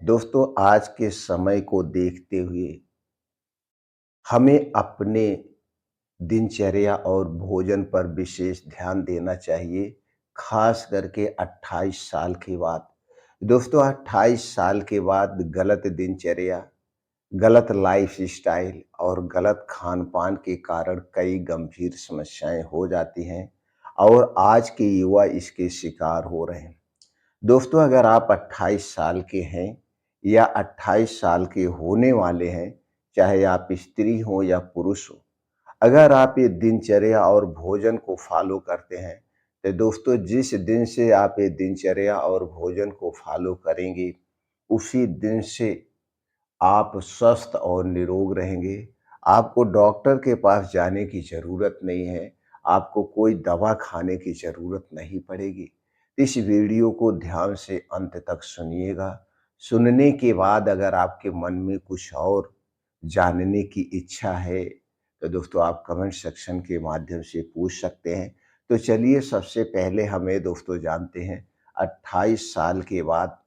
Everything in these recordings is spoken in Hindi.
दोस्तों, आज के समय को देखते हुए हमें अपने दिनचर्या और भोजन पर विशेष ध्यान देना चाहिए, खास करके 28 साल के बाद। दोस्तों, 28 साल के बाद गलत दिनचर्या, गलत लाइफ़स्टाइल और गलत खान-पान के कारण कई गंभीर समस्याएँ हो जाती हैं और आज के युवा इसके शिकार हो रहे हैं। दोस्तों, अगर आप 28 साल के हैं या 28 साल के होने वाले हैं, चाहे आप स्त्री हो या पुरुष हो, अगर आप ये दिनचर्या और भोजन को फ़ॉलो करते हैं, तो दोस्तों जिस दिन से आप ये दिनचर्या और भोजन को फ़ॉलो करेंगे, उसी दिन से आप स्वस्थ और निरोग रहेंगे। आपको डॉक्टर के पास जाने की ज़रूरत नहीं है, आपको कोई दवा खाने की ज़रूरत नहीं पड़ेगी। इस वीडियो को ध्यान से अंत तक सुनिएगा। सुनने के बाद अगर आपके मन में कुछ और जानने की इच्छा है, तो दोस्तों आप कमेंट सेक्शन के माध्यम से पूछ सकते हैं। तो चलिए सबसे पहले हमें दोस्तों जानते हैं 28 साल के बाद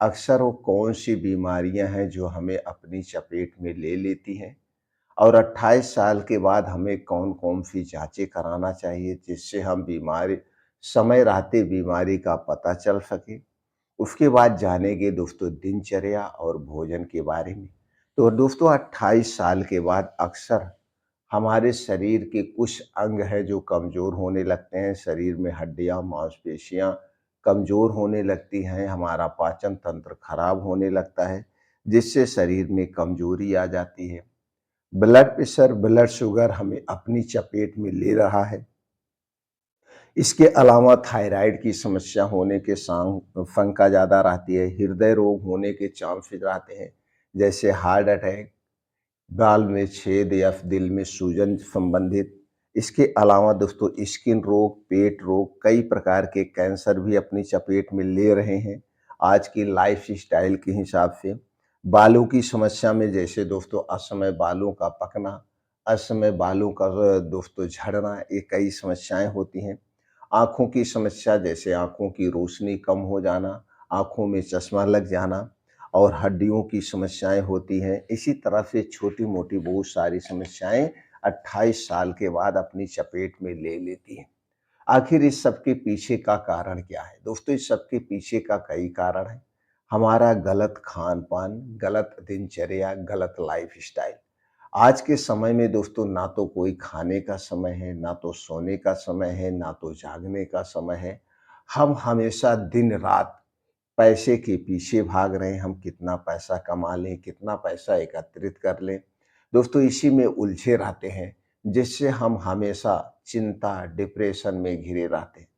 अक्सर वो कौन-सी बीमारियाँ हैं जो हमें अपनी चपेट में ले लेती हैं और 28 साल के बाद हमें कौन-कौन सी जाँचें कराना चाहिए जिससे हम बीमारी समय रहते बीमारी का पता चल सके। उसके बाद जानेंगे दोस्तों दिनचर्या और भोजन के बारे में। तो दोस्तों 28 साल के बाद अक्सर हमारे शरीर के कुछ अंग हैं जो कमज़ोर होने लगते हैं, शरीर में हड्डियाँ, मांसपेशियाँ कमज़ोर होने लगती हैं, हमारा पाचन तंत्र खराब होने लगता है, जिससे शरीर में कमज़ोरी आ जाती है। ब्लड प्रेशर, ब्लड शुगर हमें अपनी चपेट में ले रहा है। इसके अलावा थायराइड की समस्या होने के शंका ज़्यादा रहती है, हृदय रोग होने के चांसेज़ रहते हैं, जैसे हार्ट अटैक, गाल में छेद या दिल में सूजन संबंधित। इसके अलावा दोस्तों स्किन रोग, पेट रोग, कई प्रकार के कैंसर भी अपनी चपेट में ले रहे हैं आज की लाइफ़स्टाइल के हिसाब से। बालों की समस्या में जैसे दोस्तों असमय बालों का पकना, असमय बालों का दोस्तों झड़ना, ये कई समस्याएँ होती हैं। आँखों की समस्या जैसे आँखों की रोशनी कम हो जाना, आँखों में चश्मा लग जाना और हड्डियों की समस्याएँ होती हैं। इसी तरह से छोटी-मोटी बहुत सारी समस्याएँ 28 साल के बाद अपनी चपेट में ले लेती हैं। आखिर इस सब के पीछे का कारण क्या है? दोस्तों इस सब के पीछे का कई कारण हैं। हमारा गलत खान-पान, गलत दिनचर्या, गलत लाइफ़स्टाइल। आज के समय में दोस्तों ना तो कोई खाने का समय है, ना तो सोने का समय है, ना तो जागने का समय है। हम हमेशा दिन-रात पैसे के पीछे भाग रहे हैं, हम कितना पैसा कमा लें, कितना पैसा एकत्रित कर लें। दोस्तों इसी में उलझे रहते हैं, जिससे हम हमेशा चिंता, डिप्रेशन में घिरे रहते हैं।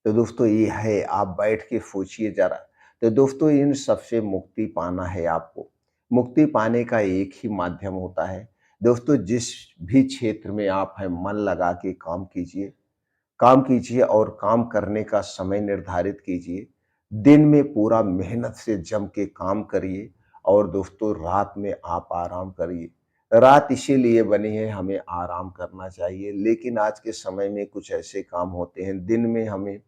तो दोस्तों ये है, आप बैठ के सोचिए ज़रा। तो दोस्तों इन सब से मुक्ति पाना है आपको। मुक्ति पाने का एक ही माध्यम होता है। दोस्तों जिस भी क्षेत्र में आप हैं, मन लगा के काम कीजिए और काम करने का समय निर्धारित कीजिए। दिन में पूरा मेहनत से जम के काम करिए और दोस्तों रात में आप आराम करिए। रात इसीलिए बनी है, हमें आराम करना चाहिए, लेकिन आज के समय में कुछ ऐसे काम होते हैं, दिन में हमें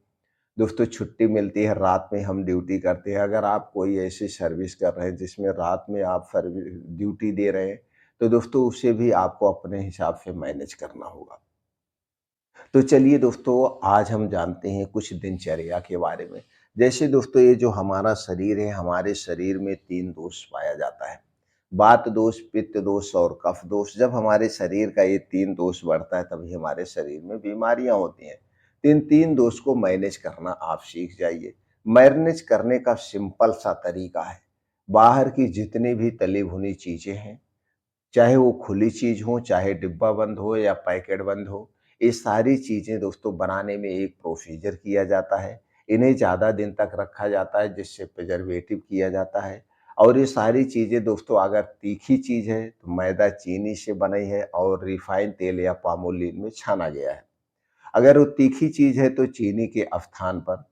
दोस्तों छुट्टी मिलती है, रात में हम ड्यूटी करते हैं। अगर आप कोई ऐसी सर्विस कर रहे हैं जिसमें रात में आप ड्यूटी दे रहे हैं, तो दोस्तों उसे भी आपको अपने हिसाब से मैनेज करना होगा। तो चलिए दोस्तों आज हम जानते हैं कुछ दिनचर्या के बारे में। जैसे दोस्तों ये जो हमारा शरीर है, हमारे शरीर में 3 दोष पाया जाता है। वात दोष, पित्त दोष और कफ दोष। जब हमारे शरीर का ये 3 दोष बढ़ता है तभी हमारे शरीर में बीमारियाँ होती हैं। तो इन 3 दोष को मैनेज करना आप सीख जाइए। मैनेज करने का सिंपल सा तरीका है। बाहर की जितनी भी तली भुनी चीज़ें हैं, चाहे वो खुली चीज़ हो, चाहे डिब्बा बंद हो या पैकेट बंद हो, ये सारी चीज़ें दोस्तों बनाने में एक प्रोसीजर किया जाता है। इन्हें ज़्यादा दिन तक रखा जाता है जिससे प्रिजर्वेटिव किया जाता है और ये सारी चीज़ें दोस्तों अगर तीखी चीज़ है तो मैदा चीनी से बनी है और रिफाइंड तेल या पामोलिन में छाना गया है। अगर वो तीखी चीज़ है तो चीनी के स्थान पर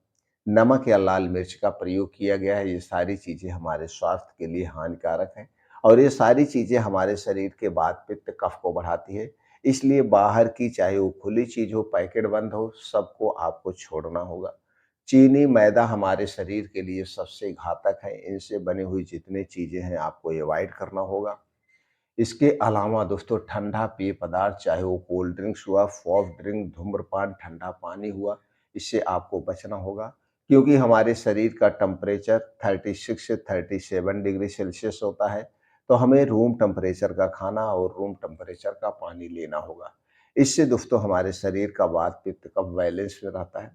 नमक या लाल मिर्च का प्रयोग किया गया है। ये सारी चीज़ें हमारे स्वास्थ्य के लिए हानिकारक हैं और ये सारी चीज़ें हमारे शरीर के वात, पित्त, कफ को बढ़ाती है। इसलिए बाहर की चाहे वो खुली चीज़ हो, पैकेट बंद हो, सबको आपको छोड़ना होगा। चीनी, मैदा हमारे शरीर के लिए सबसे घातक है। इनसे बनी हुई जितनी चीज़ें हैं आपको अवॉइड करना होगा। इसके अलावा दोस्तों ठंडा पेय पदार्थ चाहे वो कोल्ड ड्रिंक्स हुआ, सॉफ्ट ड्रिंक, धूम्रपान, ठंडा पानी हुआ, इससे आपको बचना होगा क्योंकि हमारे शरीर का टेम्परेचर 36 से 37 डिग्री सेल्सियस होता है। तो हमें रूम टेम्परेचर का खाना और रूम टेम्परेचर का पानी लेना होगा। इससे दोस्तों हमारे शरीर का वात पित्त कफ बैलेंस में रहता है।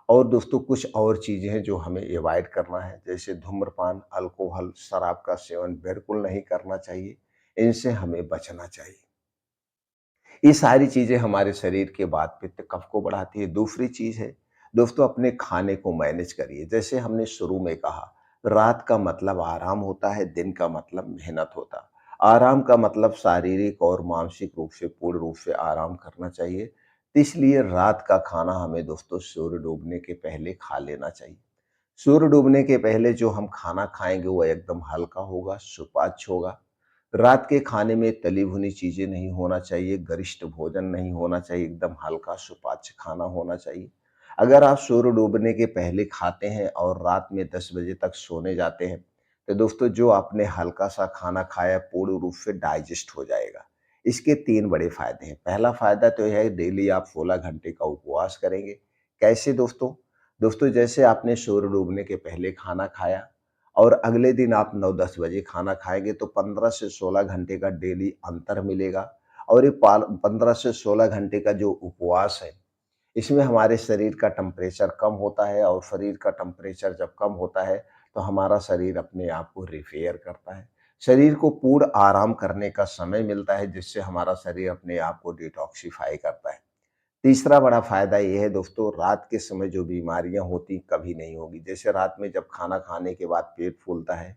और दोस्तों कुछ और चीज़ें हैं जो हमें अवॉइड करना है, जैसे धूम्रपान, अल्कोहल, शराब का सेवन बिल्कुल नहीं करना चाहिए। इनसे हमें बचना चाहिए। ये सारी चीज़ें हमारे शरीर के वात पित्त कफ को बढ़ाती है। दूसरी चीज़ है दोस्तों अपने खाने को मैनेज करिए। जैसे हमने शुरू में कहा, रात का मतलब आराम होता है, दिन का मतलब मेहनत होता है। आराम का मतलब शारीरिक और मानसिक रूप से पूर्ण रूप से आराम करना चाहिए। तो इसलिए रात का खाना हमें दोस्तों सूर्य डूबने के पहले खा लेना चाहिए। सूर्य डूबने के पहले जो हम खाना खाएँगे वो एकदम हल्का होगा, सुपाच्य होगा। रात के खाने में तली भुनी चीज़ें नहीं होना चाहिए, गरिष्ठ भोजन नहीं होना चाहिए, एकदम हल्का सुपाच्य खाना होना चाहिए। अगर आप सूर्य डूबने के पहले खाते हैं और रात में 10 बजे तक सोने जाते हैं, तो दोस्तों जो आपने हल्का-सा खाना खाया पूर्ण रूप से डाइजेस्ट हो जाएगा। इसके 3 बड़े फ़ायदे हैं। पहला फ़ायदा तो यह है डेली आप 16 घंटे का उपवास करेंगे। कैसे दोस्तों? दोस्तों जैसे आपने सूर्य डूबने के पहले खाना खाया और अगले दिन आप 9-10 बजे खाना खाएँगे तो 15 से 16 घंटे का डेली अंतर मिलेगा और ये पाल 15 से 16 घंटे का जो उपवास है, इसमें हमारे शरीर का टेम्परेचर कम होता है और शरीर का टेम्परेचर जब कम होता है, तो हमारा शरीर अपने आप को रिपेयर करता है। शरीर को पूर्ण आराम करने का समय मिलता है, जिससे हमारा शरीर अपने आप को डिटॉक्सिफ़ाई करता है। तीसरा बड़ा फ़ायदा ये है दोस्तों, रात के समय जो बीमारियाँ होती कभी नहीं होगी। जैसे रात में जब खाना खाने के बाद पेट फूलता है,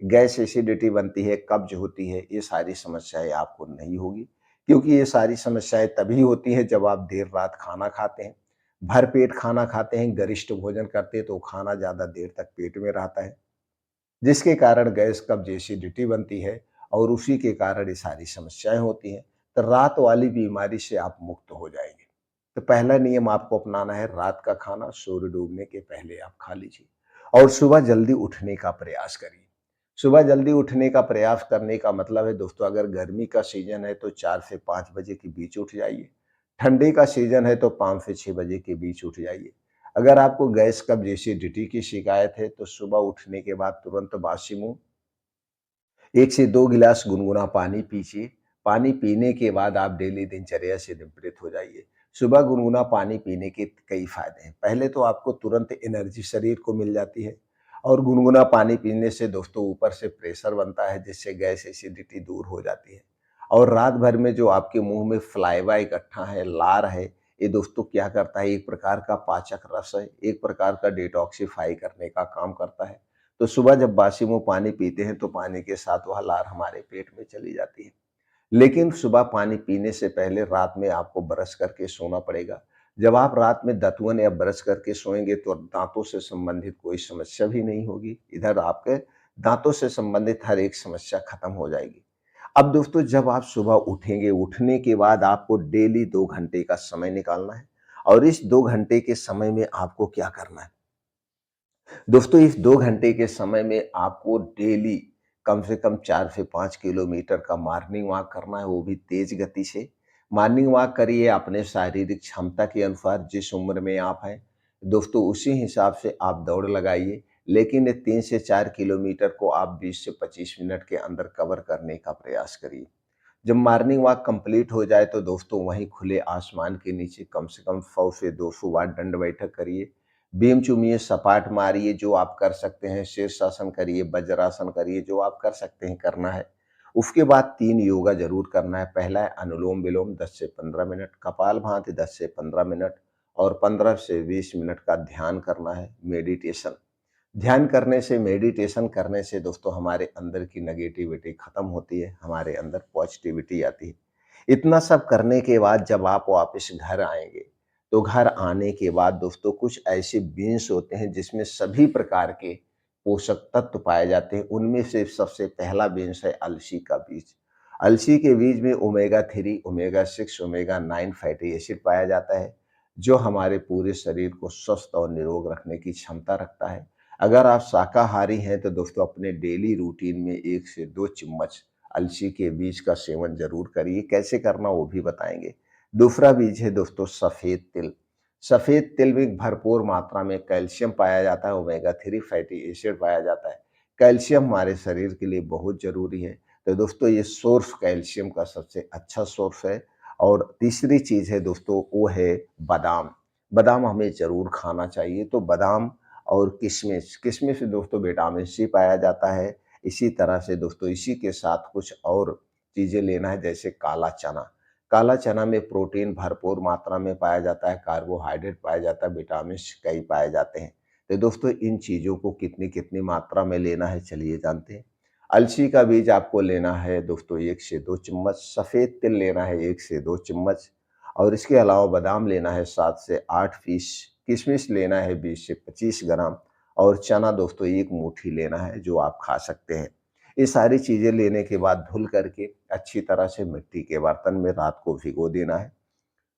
गैस एसिडिटी बनती है, कब्ज़ होती है, ये सारी समस्याएँ आपको नहीं होगी क्योंकि ये सारी समस्याएँ तभी होती हैं जब आप देर रात खाना खाते हैं। भरपेट खाना खाते हैं, गरिष्ठ भोजन करते हैं तो खाना ज़्यादा देर तक पेट में रहता है, जिसके कारण गैस, कब्ज़, एसिडिटी बनती है और उसी के कारण ये सारी समस्याएँ होती हैं। तो रात वाली बीमारी से आप मुक्त हो जाएँगे। तो पहला नियम आपको अपनाना है, रात का खाना सूर्य डूबने के पहले आप खा लीजिए और सुबह जल्दी उठने का प्रयास करिए। सुबह जल्दी उठने का प्रयास करने का मतलब है दोस्तों, अगर गर्मी का सीज़न है तो 4 से 5 बजे के बीच उठ जाइए। ठंडी का सीज़न है तो 5 से 6 बजे के बीच उठ जाइए। अगर आपको गैस, कब्ज़, एसिडिटी की शिकायत है तो सुबह उठने के बाद तुरंत बासी मुँह 1 से 2 गिलास गुनगुना पानी पीजिए। पानी पीने के बाद आप डेली दिनचर्या से निवृत्त हो जाइए। सुबह गुनगुना पानी पीने के कई फ़ायदे हैं। पहले तो आपको तुरंत एनर्जी शरीर को मिल जाती है और गुनगुना पानी पीने से दोस्तों ऊपर से प्रेशर बनता है, जिससे गैस एसिडिटी दूर हो जाती है। और रात भर में जो आपके मुँह में सलाइवा इकट्ठा है, लार है, ये दोस्तों क्या करता है, एक प्रकार का पाचक रस है, एक प्रकार का डिटॉक्सिफ़ाई करने का काम करता है। तो सुबह जब बासी मुँह पानी पीते हैं तो पानी के साथ वह लार हमारे पेट में चली जाती है। लेकिन सुबह पानी पीने से पहले रात में आपको ब्रश करके सोना पड़ेगा। जब आप रात में दातुन या ब्रश करके सोएँगे तो दाँतों से संबंधित कोई समस्या भी नहीं होगी। इधर आपके दाँतों से संबंधित हर एक समस्या खत्म हो जाएगी। अब दोस्तों जब आप सुबह उठेंगे, उठने के बाद आपको डेली 2 घंटे का समय निकालना है और इस 2 घंटे के समय में आपको क्या करना है? दोस्तों इस 2 घंटे के समय में आपको डेली कम से कम 4 से 5 किलोमीटर का मॉर्निंग वॉक करना है, वो भी तेज़ गति से। मॉर्निंग वॉक करिए अपने शारीरिक क्षमता के अनुसार, जिस उम्र में आप हैं। दोस्तों उसी हिसाब से आप दौड़ लगाइए, लेकिन ये 3 से 4 किलोमीटर को आप 20 से 25 मिनट के अंदर कवर करने का प्रयास करिए। जब मॉर्निंग वॉक कंप्लीट हो जाए तो दोस्तों वहीं खुले आसमान के नीचे कम से कम 100 से 200 बार दंड बैठक करिए। बीम चूमिए, सपाट मारिए जो आप कर सकते हैं, शीर्षासन करिए, वज्रासन करिए जो आप कर सकते हैं करना है। उसके बाद 3 योगा ज़रूर करना है। पहला है अनुलोम-विलोम 10 से 15 मिनट, कपालभाति 10 से 15 मिनट और 15 से 20 मिनट का ध्यान करना है, मेडिटेशन। ध्यान करने से, मेडिटेशन करने से दोस्तों हमारे अंदर की नेगेटिविटी खत्म होती है, हमारे अंदर पॉजिटिविटी आती है। इतना सब करने के बाद जब आप वापस घर आएँगे, तो घर आने के बाद दोस्तों कुछ ऐसे बीन्स होते हैं जिसमें सभी प्रकार के पोषक तत्व पाए जाते हैं। उनमें से सबसे पहला बीन्स है अलसी का बीज। अलसी के बीज में omega 3, omega 6, omega 9 fatty acid पाया जाता है, जो हमारे पूरे शरीर को स्वस्थ और निरोग रखने की क्षमता रखता है। अगर आप शाकाहारी हैं तो दोस्तों अपने डेली रूटीन में 1 से 2 चम्मच अलसी के बीज का सेवन ज़रूर करिए। कैसे करना वो भी बताएँगे। दूसरा बीज है दोस्तों सफ़ेद तिल। सफ़ेद तिल में भरपूर मात्रा में कैल्शियम पाया जाता है, ओमेगा 3 फैटी एसिड पाया जाता है। कैल्शियम हमारे शरीर के लिए बहुत ज़रूरी है। तो दोस्तों ये सोर्स कैल्शियम का सबसे अच्छा सोर्स है। और तीसरी चीज़ है दोस्तों वो है बादाम। बादाम हमें ज़रूर खाना चाहिए। तो बादाम और किशमिश, किशमिश में दोस्तों विटामिन सी पाया जाता है। इसी तरह से दोस्तों इसी के साथ कुछ और चीज़ें लेना है जैसे काला चना। काला चना में प्रोटीन भरपूर मात्रा में पाया जाता है, कार्बोहाइड्रेट पाया जाता है, विटामिन्स कई पाए जाते हैं। तो दोस्तों इन चीज़ों को कितनी-कितनी मात्रा में लेना है चलिए जानते हैं। अलसी का बीज आपको लेना है दोस्तों 1 से 2 चम्मच, सफ़ेद तिल लेना है 1 से 2 चम्मच और इसके अलावा बादाम लेना है 7 से 8 पीस, किशमिश लेना है 20 से 25 ग्राम और चना दोस्तों 1 मुट्ठी लेना है जो आप खा सकते हैं। ये सारी चीज़ें लेने के बाद धुल करके अच्छी तरह से मिट्टी के बर्तन में रात को भिगो देना है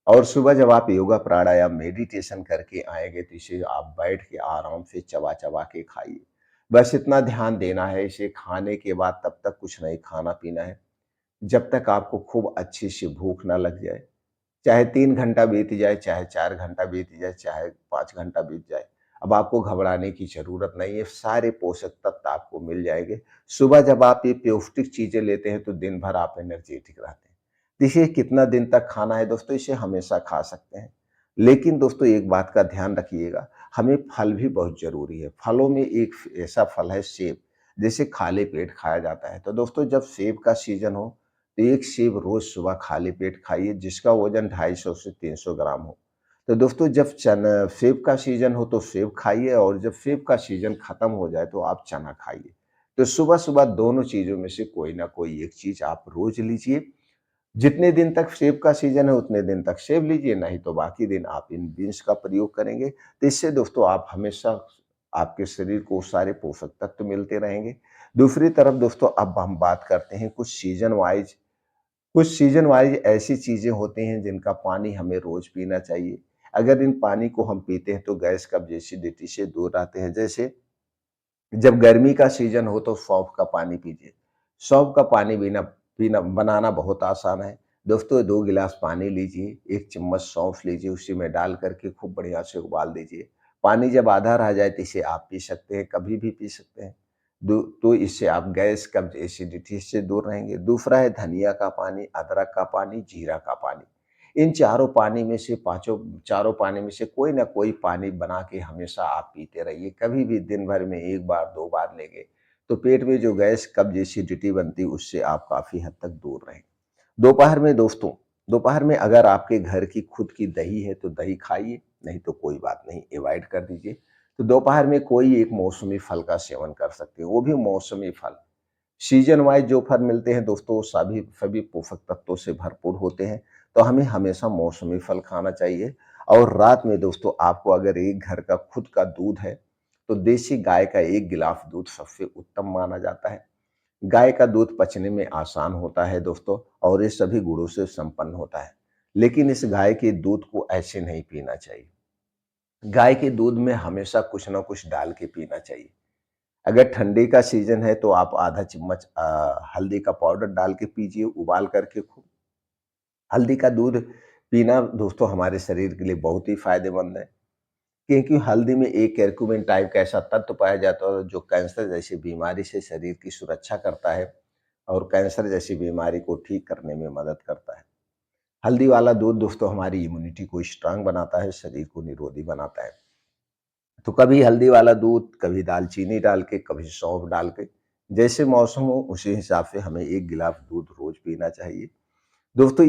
और सुबह जब आप योगा प्राणायाम मेडिटेशन करके आएँगे तो इसे आप बैठ के आराम से चबा-चबा के खाइए। बस इतना ध्यान देना है इसे खाने के बाद तब तक कुछ नहीं खाना-पीना है, जब तक आपको खूब अच्छी सी भूख ना लग जाए। चाहे 3 घंटा बीत जाए, चाहे 4 घंटा बीत जाए, चाहे 5 घंटा बीत जाए। अब आपको घबराने की ज़रूरत नहीं है, सारे पोषक तत्व आपको मिल जाएँगे। सुबह जब आप ये पौष्टिक चीज़ें लेते हैं तो दिन भर आप एनर्जेटिक रहते हैं। देखिए कितना दिन तक खाना है दोस्तों इसे हमेशा खा सकते हैं। लेकिन दोस्तों एक बात का ध्यान रखिएगा, हमें फल भी बहुत ज़रूरी है। फलों में एक ऐसा फल है सेब, जिसे खाली पेट खाया जाता है। तो दोस्तों जब सेब का सीज़न हो तो 1 सेब रोज़ सुबह खाली पेट खाइए जिसका वज़न 250 से 300 ग्राम हो। तो दोस्तों जब सेब का सीज़न हो तो सेब खाइए और जब सेब का सीज़न खत्म हो जाए तो आप चना खाइए। तो सुबह-सुबह दोनों चीज़ों में से कोई ना कोई एक चीज़ आप रोज़ लीजिए। जितने दिन तक सेब का सीज़न है उतने दिन तक सेब लीजिए, नहीं तो बाकी दिन आप इन बीन्स का प्रयोग करेंगे। तो इससे दोस्तों आप हमेशा आपके शरीर को सारे पोषक तत्व मिलते रहेंगे। दूसरी तरफ दोस्तों अब हम बात करते हैं कुछ सीज़न वाइज़ ऐसी चीज़ें होती हैं जिनका पानी हमें रोज़ पीना चाहिए। अगर इन पानी को हम पीते हैं तो गैस, कब्ज़, एसिडिटी से दूर रहते हैं। जैसे जब गर्मी का सीज़न हो तो सौंफ का पानी पीजिए। सौंफ का पानी पीना पीना बनाना बहुत आसान है। दोस्तों 2 गिलास पानी लीजिए, 1 चम्मच सौंफ लीजिए, उसी में डाल कर के खूब बढ़िया से उबाल दीजिए। पानी जब आधा रह जाए तो इसे आप पी सकते हैं, कभी भी पी सकते हैं। तो इससे आप गैस, कब्ज़, एसिडिटी से दूर रहेंगे। दूसरा है धनिया का पानी, अदरक का पानी, जीरा का पानी। इन चारों पानी में से कोई ना कोई पानी बना के हमेशा आप पीते रहिए। कभी भी दिन भर में 1 बार, 2 बार लेंगे, तो पेट में जो गैस, कब्ज़, एसिडिटी बनती है उससे आप काफ़ी हद तक दूर रहेंगे। दोपहर में दोस्तों, दोपहर में अगर आपके घर की खुद की दही है तो दही खाइए, नहीं तो कोई बात नहीं अवॉइड कर दीजिए। तो दोपहर में कोई एक मौसमी फल का सेवन कर सकते हैं, वो भी मौसमी फल। सीजन वाइज़ जो फल मिलते हैं दोस्तों सभी सभी पोषक तत्वों से भरपूर होते हैं, तो हमें हमेशा मौसमी फल खाना चाहिए। और रात में दोस्तों आपको अगर एक घर का खुद का दूध है, तो देसी गाय का 1 गिलास दूध सबसे उत्तम माना जाता है। गाय का दूध पचने में आसान होता है दोस्तों और ये सभी गुणों से संपन्न होता है। लेकिन इस गाय के दूध को ऐसे नहीं पीना चाहिए। गाय के दूध में हमेशा कुछ ना कुछ डाल के पीना चाहिए। अगर ठंडी का सीज़न है तो आप आधा चम्मच हल्दी का पाउडर डाल के पीजिए उबाल करके खूब। हल्दी का दूध पीना दोस्तों हमारे शरीर के लिए बहुत ही फ़ायदेमंद है, क्योंकि हल्दी में एक करक्यूमिन टाइप का ऐसा तत्व पाया जाता है जो कैंसर जैसी बीमारी से शरीर की सुरक्षा करता है और कैंसर जैसी बीमारी को ठीक करने में मदद करता है। हल्दी वाला दूध दोस्तों हमारी इम्यूनिटी को स्ट्रांग बनाता है, शरीर को निरोगी बनाता है। तो कभी हल्दी वाला दूध, कभी दालचीनी डाल के, कभी सौंफ डाल के, जैसे मौसम हो उसी हिसाब से हमें 1 गिलास दूध रोज़ पीना चाहिए। दोस्तों